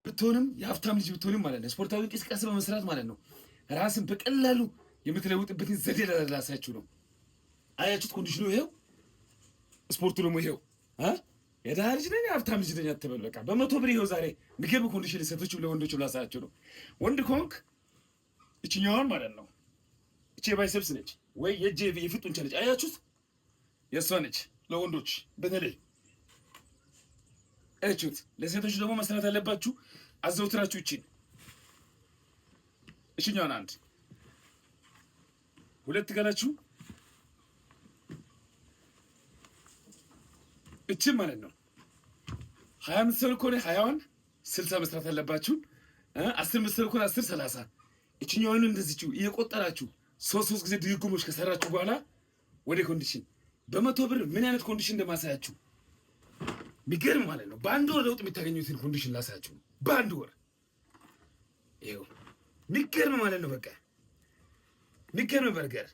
ብትሆንም የሀብታም ልጅ ብትሆንም ማለት ነው ስፖርታዊ እንቅስቃሴ በመስራት ማለት ነው ራስን በቀላሉ የምትለውጥበትን ዘዴ ላሳያችሁ ነው። አያችሁት? ኮንዲሽኑ ይሄው፣ ስፖርቱ ደግሞ ይሄው። የድሃ ልጅ ነኝ የሀብታም ልጅ ነኝ አትበል። በቃ በመቶ ብር ይሄው ዛሬ የሚገርም ኮንዲሽን ሴቶችም ለወንዶችም ላሳያችሁ ነው። ወንድ ኮንክ እችኛዋን ማለት ነው እቺ የባይሰፕስ ነች ወይ የእጅ የፊት ጡንቻ ነች። አያችሁት? የእሷ ነች ለወንዶች በተለይ እችት። ለሴቶች ደግሞ መስራት ያለባችሁ አዘውትራችሁ እችኛዋን አንድ ሁለት ገላችሁ እችን ማለት ነው 20 ምትሰሩ ከሆነ 20ዋን 60 መስራት አለባችሁ። 10 ምትሰሩ ከሆነ 10 30 እችኛዋን እንደዚህችሁ እየቆጠራችሁ ሶስት ጊዜ ድግግሞች ከሰራችሁ በኋላ ወደ ኮንዲሽን በመቶ ብር ምን አይነት ኮንዲሽን እንደማሳያችሁ ቢገርም ማለት ነው። በአንድ ወር ለውጥ የምታገኙትን ኮንዲሽን ላሳያችሁ ነው። በአንድ ወር ይኸው ቢገርም ማለት ነው። በቃ ቢገርም በርገር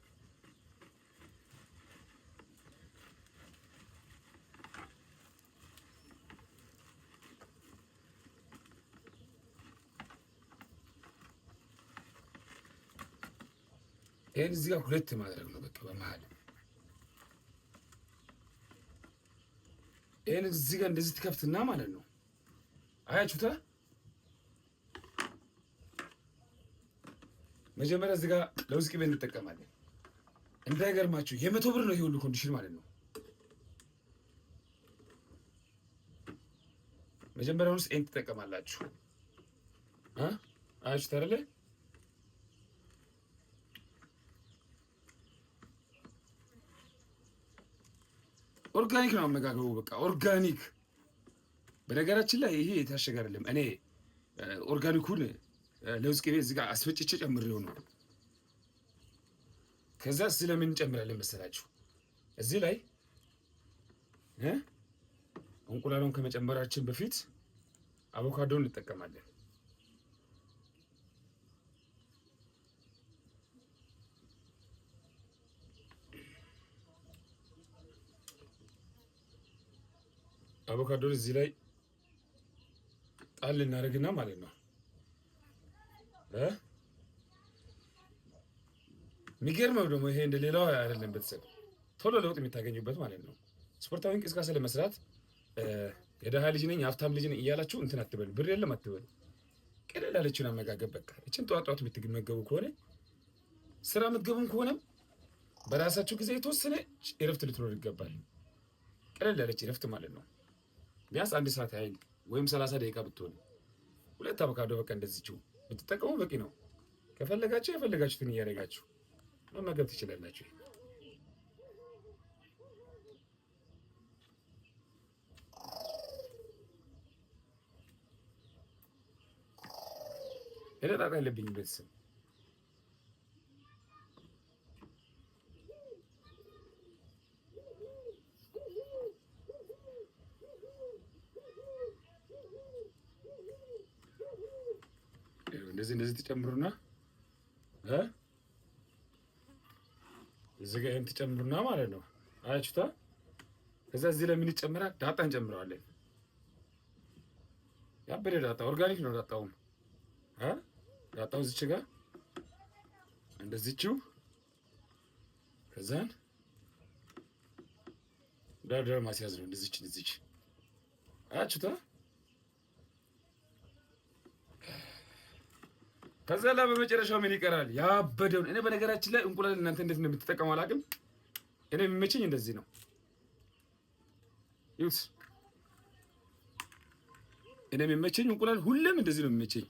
ይሄን እዚህ ጋር ሁለት ማድረግ ነው። በቃ በመሀል ይሄን እዚህ ጋር እንደዚህ ትከፍትና ማለት ነው። አያችሁታ? መጀመሪያ እዚህ ጋር ለውዝ ቅቤ እንጠቀማለን። እንዳይገርማችሁ የመቶ ብር ነው ይሄ ሁሉ ኮንዲሽን ማለት ነው። መጀመሪያውን ውስጥ ይሄን ትጠቀማላችሁ። አያችሁት አይደለ? ኦርጋኒክ ነው አመጋገቡ። በቃ ኦርጋኒክ። በነገራችን ላይ ይሄ የታሸገ አይደለም። እኔ ኦርጋኒኩን ለውዝ ቅቤ እዚህ ጋር አስፈጭቼ ጨምሬው ነው። ከዛ እዚህ ለምን እንጨምራለን መሰላችሁ? እዚህ ላይ እንቁላሉን ከመጨመራችን በፊት አቮካዶን እንጠቀማለን። አቮካዶን እዚህ ላይ ጣል እናደርግና ማለት ነው የሚገርመው ደግሞ ይሄ እንደ ሌላው አይደለም። ቤተሰብ ቶሎ ለውጥ የምታገኙበት ማለት ነው። ስፖርታዊ እንቅስቃሴ ለመስራት የደሃ ልጅ ነኝ የሀብታም ልጅ ነኝ እያላችሁ እንትን አትበሉ። ብር የለም አትበሉ። ቀለል ያለችውን አመጋገብ በቃ እችን ጠዋት የምትመገቡ ከሆነ ስራ የምትገቡም ከሆነም በራሳችሁ ጊዜ የተወሰነ እረፍት ልትኖር ይገባል። ቀለል ያለች እረፍት ማለት ነው። ቢያንስ 1 ሰዓት ያህል ወይም 30 ደቂቃ ብትሆን 2 አቮካዶ በቃ እንደዚህው ብትጠቀሙ በቂ ነው። ከፈለጋችሁ የፈለጋችሁትን እያደረጋችሁ መመገብ ትችላላችሁ። እለጣጣ ያለብኝ ቤተሰብ እንደዚህ ትጨምሩና እዚህ ጋር ይሄን ትጨምሩና ማለት ነው። አያችሁታ? ከዛ እዚህ ላይ ምን ይጨምራል? ዳጣ እንጨምረዋለን። ያበደ ዳጣ ኦርጋኒክ ነው። ዳጣውም ዳጣው እዚች ጋር እንደዚችው ከዛን ዳር ማስያዝ ነው። እንደዚች አያችሁታ? ከዛ ላይ በመጨረሻው ምን ይቀራል? ያበደውን። እኔ በነገራችን ላይ እንቁላል እናንተ እንዴት እንደምትጠቀሙ አላውቅም። እኔ የሚመቸኝ እንደዚህ ነው። ይውስ እኔ የሚመቸኝ እንቁላል ሁሌም እንደዚህ ነው የሚመቸኝ።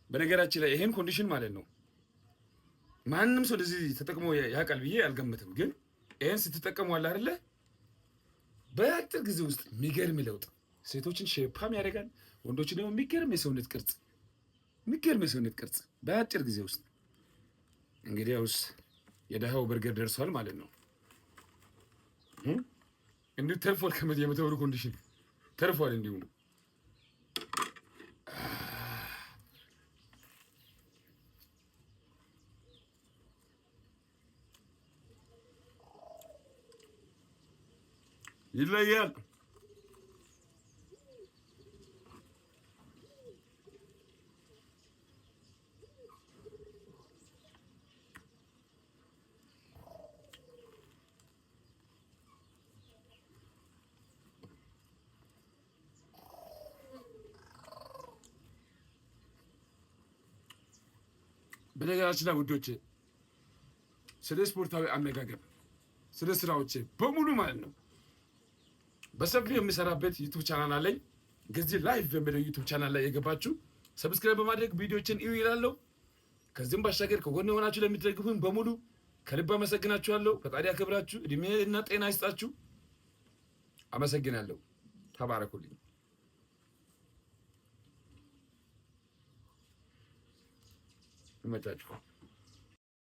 በነገራችን ላይ ይሄን ኮንዲሽን ማለት ነው ማንም ሰው እንደዚህ ተጠቅሞ ያውቃል ብዬ አልገምትም። ግን ይሄን ስትጠቀሙ አለ አይደለ በአጭር ጊዜ ውስጥ የሚገርም ለውጥ ሴቶችን ሼፓም ያደርጋል። ወንዶችን ደግሞ የሚገርም የሰውነት ቅርጽ በአጭር ጊዜ ውስጥ። እንግዲህ ያውስ የደሃው በርገር ደርሷል ማለት ነው። እንዲሁ ተርፏል። የመቶ ብር ኮንዲሽን ተርፏል። እንዲሁ ይለያል። በነገራችን ላይ ውዶቼ ስለ ስፖርታዊ አመጋገብ ስለ ስራዎቼ በሙሉ ማለት ነው በሰፊው የሚሰራበት ዩቲዩብ ቻናል አለኝ። ገዚ ላይቭ የሚለው ዩቲዩብ ቻናል ላይ የገባችሁ ሰብስክራይብ በማድረግ ቪዲዮዎችን እዩ ይላለሁ። ከዚህም ባሻገር ከጎን የሆናችሁ ለምትደግፉኝ በሙሉ ከልብ አመሰግናችኋለሁ። ፈጣሪ ያክብራችሁ፣ እድሜና ጤና ይስጣችሁ። አመሰግናለሁ። ተባረኩልኝ። ይመቻችሁ።